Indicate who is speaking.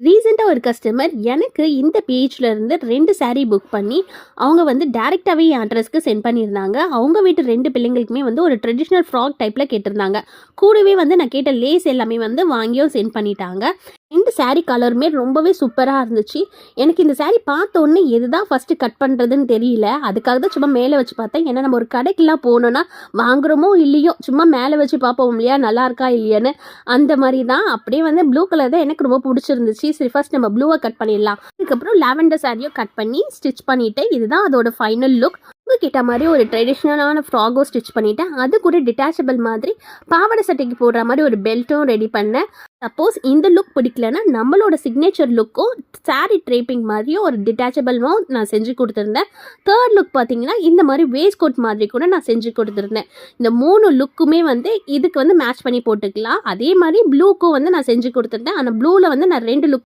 Speaker 1: ரீசெண்டா ஒரு கஸ்டமர் எனக்கு இந்த பேஜ்ல இருந்து 2 சாரி புக் பண்ணி, அவங்க வந்து டைரக்ட்டாவே என் அட்ரஸ்க்கு சென்ட் பண்ணியிருந்தாங்க. அவங்க வீட்டு 2 பிள்ளைங்களுக்குமே வந்து ஒரு ட்ரெடிஷனல் ஃப்ராக் டைப்ல கேட்டிருந்தாங்க. கூடவே வந்து நான் கேட்ட லேஸ் எல்லாமே வந்து வாங்கியும் சென்ட் பண்ணிட்டாங்க. 2 சாரி கலருமே ரொம்பவே சூப்பரா இருந்துச்சு. எனக்கு இந்த சாரி பார்த்த உடனே எதுதான் ஃபர்ஸ்ட்டு கட் பண்றதுன்னு தெரியல. அதுக்காக தான் சும்மா மேல வச்சு பார்த்தேன். ஏன்னா நம்ம ஒரு கடைக்கெல்லாம் போனோம்னா, வாங்குறோமோ இல்லையோ சும்மா மேல வச்சு பார்ப்போம் இல்லையா? நல்லா இருக்கா இல்லையான்னு. அந்த மாரி தான். அப்படியே வந்து ப்ளூ கலர் தான் எனக்கு ரொம்ப புடிச்சிருந்துச்சு. சரி ஃபர்ஸ்ட் நம்ம ப்ளூவ கட் பண்ணிடலாம். அதுக்கப்புறம் லாவெண்டர் சாரியும் கட் பண்ணி ஸ்டிச் பண்ணிட்டு, இதுதான் அதோட ஃபைனல் லுக். கிட்ட மாதிரி ஒரு ட்ரெடிஷ்னலான ஃப்ராகும் ஸ்டிச் பண்ணிட்டேன். அது கூட டிட்டாச்சபிள் மாதிரி பாவாடை சட்டைக்கு போடுற மாதிரி ஒரு பெல்ட்டும் ரெடி பண்ணேன். சப்போஸ் இந்த லுக் பிடிக்கலன்னா நம்மளோட சிக்னேச்சர் லுக்கும் சாரி ட்ரேப்பிங் மாதிரியும் ஒரு டிட்டாச்சபிளும் நான் செஞ்சு கொடுத்துருந்தேன். தேர்ட் லுக் பார்த்தீங்கன்னா இந்த மாதிரி வேஸ்ட் கோட் மாதிரி கூட நான் செஞ்சு கொடுத்துருந்தேன். இந்த 3 லுக்குமே வந்து இதுக்கு வந்து மேட்ச் பண்ணி போட்டுக்கலாம். அதே மாதிரி ப்ளூக்கும் வந்து நான் செஞ்சு கொடுத்துருந்தேன். ஆனால் ப்ளூவில் வந்து நான் 2 லுக்